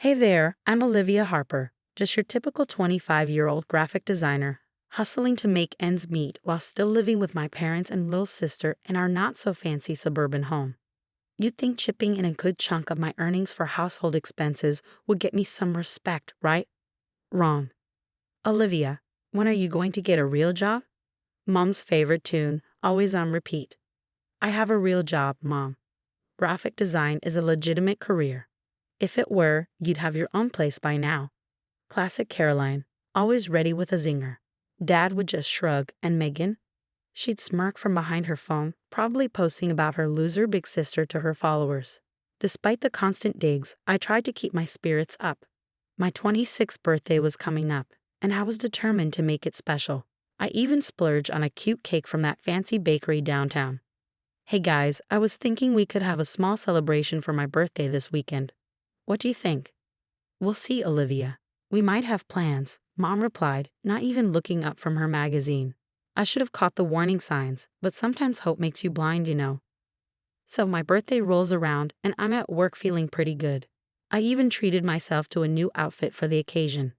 Hey there, I'm Olivia Harper, just your typical 25-year-old graphic designer, hustling to make ends meet while still living with my parents and little sister in our not-so-fancy suburban home. You'd think chipping in a good chunk of my earnings for household expenses would get me some respect, right? Wrong. Olivia, when are you going to get a real job? Mom's favorite tune, always on repeat. I have a real job, Mom. Graphic design is a legitimate career. If it were, you'd have your own place by now. Classic Caroline, always ready with a zinger. Dad would just shrug, and Megan? She'd smirk from behind her phone, probably posting about her loser big sister to her followers. Despite the constant digs, I tried to keep my spirits up. My 26th birthday was coming up, and I was determined to make it special. I even splurged on a cute cake from that fancy bakery downtown. Hey guys, I was thinking we could have a small celebration for my birthday this weekend. What do you think? We'll see, Olivia. We might have plans, Mom replied, not even looking up from her magazine. I should have caught the warning signs, but sometimes hope makes you blind, you know. So my birthday rolls around and I'm at work feeling pretty good. I even treated myself to a new outfit for the occasion.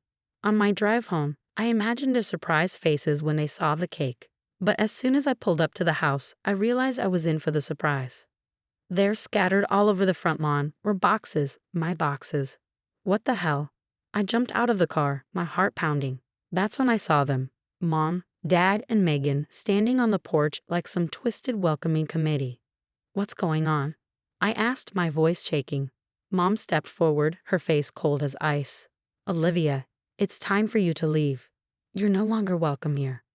On my drive home, I imagined their surprised faces when they saw the cake. But as soon as I pulled up to the house, I realized I was in for the surprise. There, scattered all over the front lawn, were boxes, my boxes. What the hell? I jumped out of the car, my heart pounding. That's when I saw them. Mom, Dad, and Megan standing on the porch like some twisted welcoming committee. What's going on? I asked, my voice shaking. Mom stepped forward, her face cold as ice. Olivia, it's time for you to leave. You're no longer welcome here.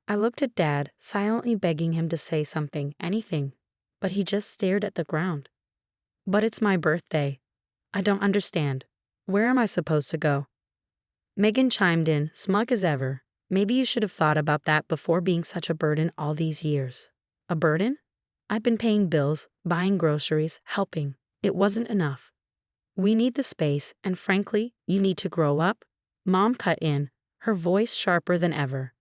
I looked at Dad, silently begging him to say something, anything. But he just stared at the ground. But it's my birthday. I don't understand. Where am I supposed to go? Megan chimed in, smug as ever. Maybe you should have thought about that before being such a burden all these years. A burden? I've been paying bills, buying groceries, helping. It wasn't enough. We need the space, and frankly, you need to grow up. Mom cut in, her voice sharper than ever.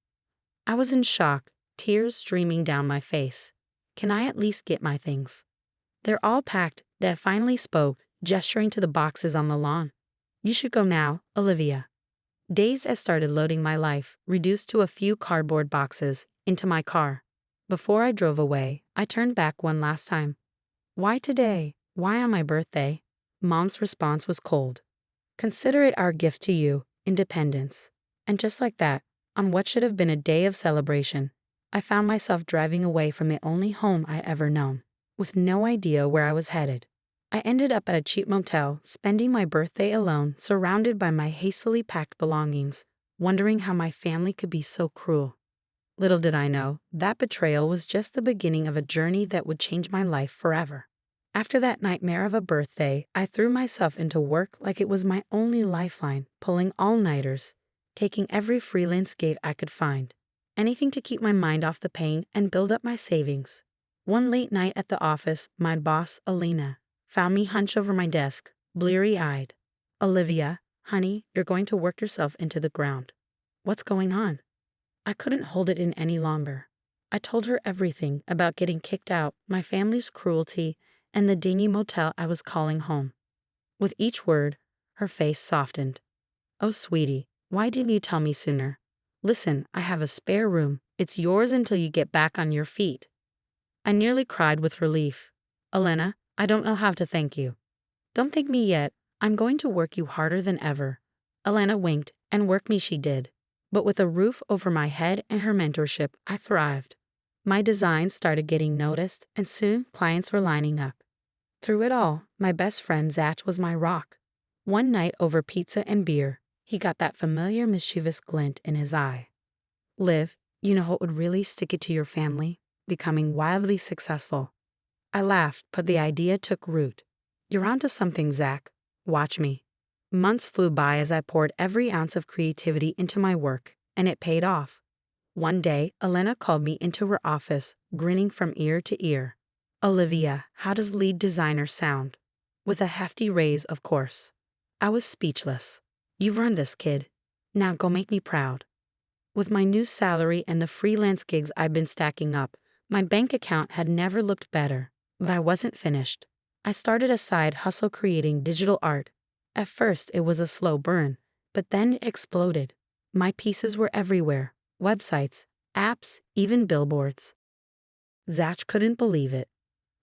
I was in shock, tears streaming down my face. Can I at least get my things? They're all packed, Dad finally spoke, gesturing to the boxes on the lawn. You should go now, Olivia. Days I started loading my life, reduced to a few cardboard boxes, into my car. Before I drove away, I turned back one last time. Why today? Why on my birthday? Mom's response was cold. Consider it our gift to you, independence. And just like that, on what should have been a day of celebration, I found myself driving away from the only home I ever known, with no idea where I was headed. I ended up at a cheap motel, spending my birthday alone, surrounded by my hastily packed belongings, wondering how my family could be so cruel. Little did I know, that betrayal was just the beginning of a journey that would change my life forever. After that nightmare of a birthday, I threw myself into work like it was my only lifeline, pulling all-nighters, taking every freelance gig I could find. Anything to keep my mind off the pain and build up my savings. One late night at the office, my boss, Alina, found me hunched over my desk, bleary-eyed. Olivia, honey, you're going to work yourself into the ground. What's going on? I couldn't hold it in any longer. I told her everything about getting kicked out, my family's cruelty, and the dingy motel I was calling home. With each word, her face softened. Oh, sweetie, why didn't you tell me sooner? Listen, I have a spare room. It's yours until you get back on your feet. I nearly cried with relief. Elena, I don't know how to thank you. Don't thank me yet. I'm going to work you harder than ever. Elena winked, and work me she did. But with a roof over my head and her mentorship, I thrived. My designs started getting noticed, and soon clients were lining up. Through it all, my best friend Zach was my rock. One night over pizza and beer, he got that familiar mischievous glint in his eye. Liv, you know what would really stick it to your family? Becoming wildly successful. I laughed, but the idea took root. You're onto something, Zach. Watch me. Months flew by as I poured every ounce of creativity into my work, and it paid off. One day, Elena called me into her office, grinning from ear to ear. Olivia, how does lead designer sound? With a hefty raise, of course. I was speechless. You've earned this, kid. Now go make me proud. With my new salary and the freelance gigs I'd been stacking up, my bank account had never looked better. But I wasn't finished. I started a side hustle creating digital art. At first, it was a slow burn, but then it exploded. My pieces were everywhere: websites, apps, even billboards. Zach couldn't believe it.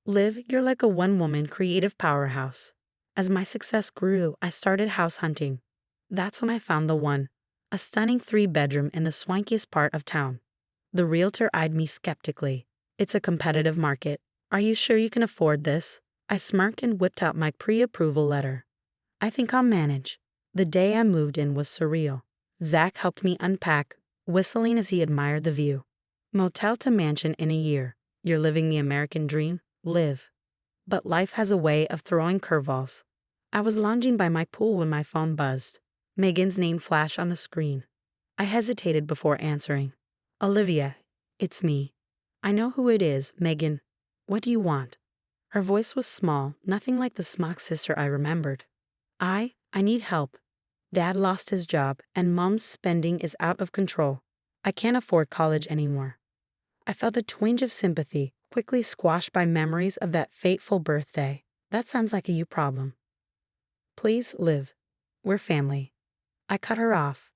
Liv, you're like a one-woman creative powerhouse. As my success grew, I started house hunting. That's when I found the one, a stunning three-bedroom in the swankiest part of town. The realtor eyed me skeptically. It's a competitive market. Are you sure you can afford this? I smirked and whipped out my pre-approval letter. I think I'll manage. The day I moved in was surreal. Zach helped me unpack, whistling as he admired the view. Motel to mansion in a year. You're living the American dream? Live. But life has a way of throwing curveballs. I was lounging by my pool when my phone buzzed. Megan's name flashed on the screen. I hesitated before answering. Olivia, it's me. I know who it is, Megan. What do you want? Her voice was small, nothing like the smock sister I remembered. I need help. Dad lost his job, and Mom's spending is out of control. I can't afford college anymore. I felt a twinge of sympathy, quickly squashed by memories of that fateful birthday. That sounds like a you problem. Please, Liv. We're family. I cut her off.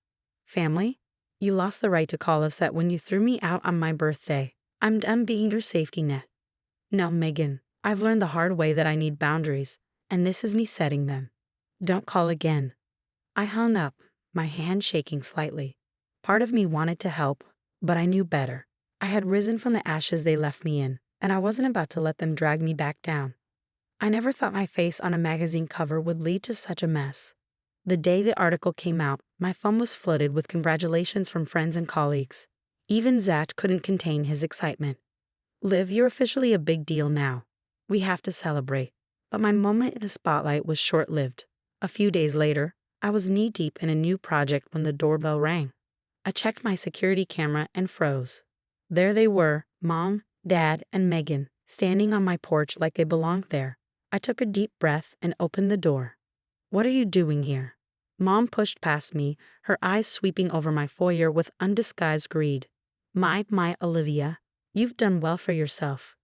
Family? You lost the right to call us that when you threw me out on my birthday. I'm done being your safety net. No, Megan, I've learned the hard way that I need boundaries, and this is me setting them. Don't call again. I hung up, my hand shaking slightly. Part of me wanted to help, but I knew better. I had risen from the ashes they left me in, and I wasn't about to let them drag me back down. I never thought my face on a magazine cover would lead to such a mess. The day the article came out, my phone was flooded with congratulations from friends and colleagues. Even Zach couldn't contain his excitement. Liv, you're officially a big deal now. We have to celebrate. But my moment in the spotlight was short-lived. A few days later, I was knee-deep in a new project when the doorbell rang. I checked my security camera and froze. There they were, Mom, Dad, and Megan, standing on my porch like they belonged there. I took a deep breath and opened the door. What are you doing here? Mom pushed past me, her eyes sweeping over my foyer with undisguised greed. My, Olivia, you've done well for yourself.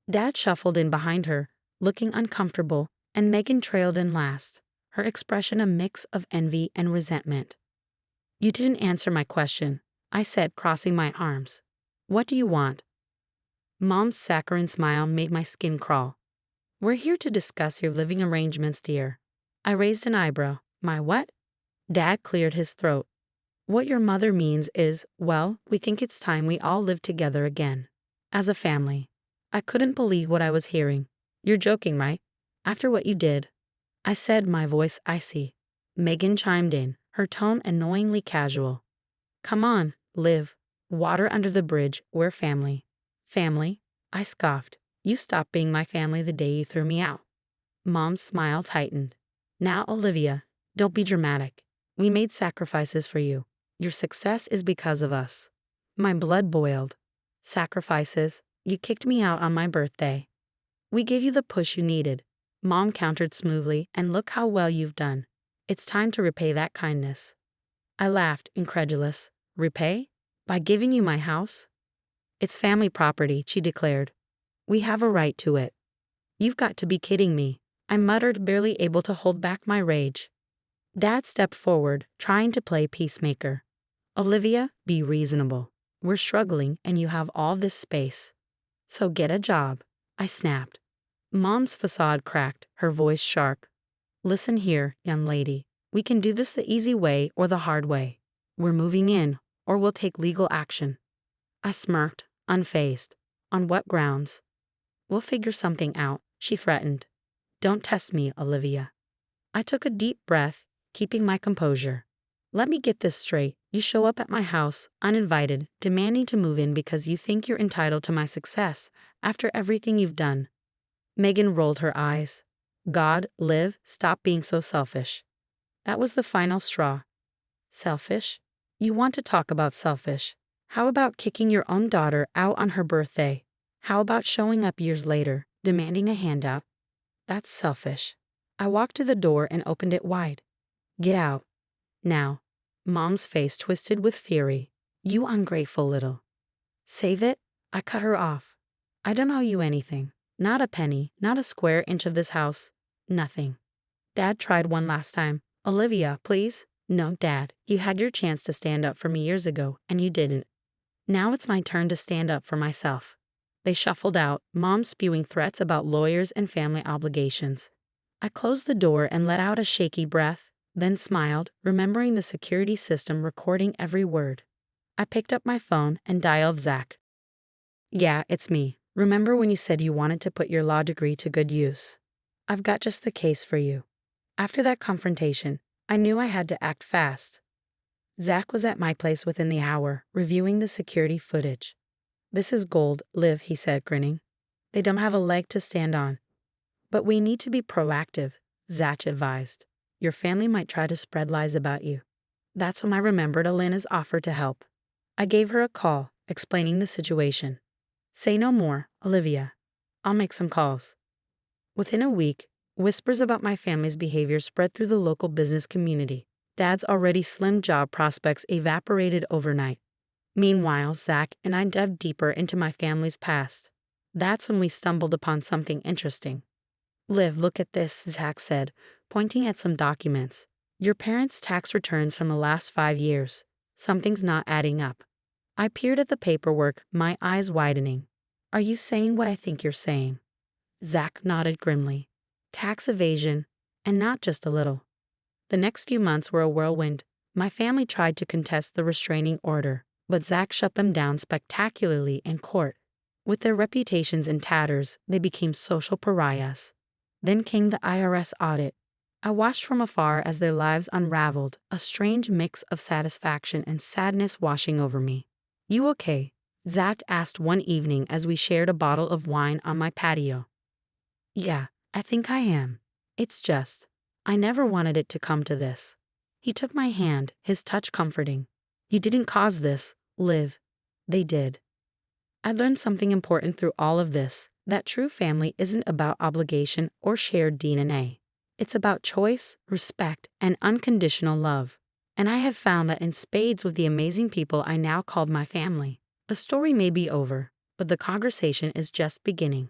Dad shuffled in behind her, looking uncomfortable, and Megan trailed in last, her expression a mix of envy and resentment. You didn't answer my question, I said, crossing my arms. What do you want? Mom's saccharine smile made my skin crawl. We're here to discuss your living arrangements, dear. I raised an eyebrow. My what? Dad cleared his throat. What your mother means is, well, we think it's time we all live together again. As a family. I couldn't believe what I was hearing. You're joking, right? After what you did. I said, my voice icy. Megan chimed in, her tone annoyingly casual. Come on, Liv. Water under the bridge, we're family. Family? I scoffed. You stopped being my family the day you threw me out. Mom's smile tightened. Now, Olivia, don't be dramatic. We made sacrifices for you. Your success is because of us. My blood boiled. Sacrifices? You kicked me out on my birthday. We gave you the push you needed. Mom countered smoothly, and look how well you've done. It's time to repay that kindness. I laughed, incredulous. Repay? By giving you my house? It's family property, she declared. We have a right to it. You've got to be kidding me, I muttered, barely able to hold back my rage. Dad stepped forward, trying to play peacemaker. Olivia, be reasonable. We're struggling and you have all this space. So get a job, I snapped. Mom's facade cracked, her voice sharp. Listen here, young lady. We can do this the easy way or the hard way. We're moving in, or we'll take legal action. I smirked, unfazed. On what grounds? We'll figure something out, she threatened. Don't test me, Olivia. I took a deep breath, keeping my composure. Let me get this straight. You show up at my house, uninvited, demanding to move in because you think you're entitled to my success, after everything you've done. Megan rolled her eyes. God, Liv, stop being so selfish. That was the final straw. Selfish? You want to talk about selfish? How about kicking your own daughter out on her birthday? How about showing up years later, demanding a handout? That's selfish. I walked to the door and opened it wide. Get out. Now. Mom's face twisted with fury. You ungrateful little. Save it? I cut her off. I don't owe you anything. Not a penny, not a square inch of this house. Nothing. Dad tried one last time. Olivia, please? No, Dad, you had your chance to stand up for me years ago, and you didn't. Now it's my turn to stand up for myself. They shuffled out, Mom spewing threats about lawyers and family obligations. I closed the door and let out a shaky breath, then smiled, remembering the security system recording every word. I picked up my phone and dialed Zach. Yeah, it's me. Remember when you said you wanted to put your law degree to good use? I've got just the case for you. After that confrontation, I knew I had to act fast. Zach was at my place within the hour, reviewing the security footage. This is gold, Liv, he said, grinning. They don't have a leg to stand on. But we need to be proactive, Zach advised. Your family might try to spread lies about you. That's when I remembered Elena's offer to help. I gave her a call, explaining the situation. Say no more, Olivia. I'll make some calls. Within a week, whispers about my family's behavior spread through the local business community. Dad's already slim job prospects evaporated overnight. Meanwhile, Zach and I dug deeper into my family's past. That's when we stumbled upon something interesting. Liv, look at this, Zach said, pointing at some documents. Your parents' tax returns from the last 5 years. Something's not adding up. I peered at the paperwork, my eyes widening. Are you saying what I think you're saying? Zach nodded grimly. Tax evasion, and not just a little. The next few months were a whirlwind. My family tried to contest the restraining order, but Zach shut them down spectacularly in court. With their reputations in tatters, they became social pariahs. Then came the IRS audit. I watched from afar as their lives unraveled, a strange mix of satisfaction and sadness washing over me. You okay? Zach asked one evening as we shared a bottle of wine on my patio. Yeah, I think I am. It's just, I never wanted it to come to this. He took my hand, his touch comforting. You didn't cause this, Liv. They did. I learned something important through all of this, that true family isn't about obligation or shared DNA. It's about choice, respect, and unconditional love. And I have found that in spades with the amazing people I now call my family. The story may be over, but the conversation is just beginning.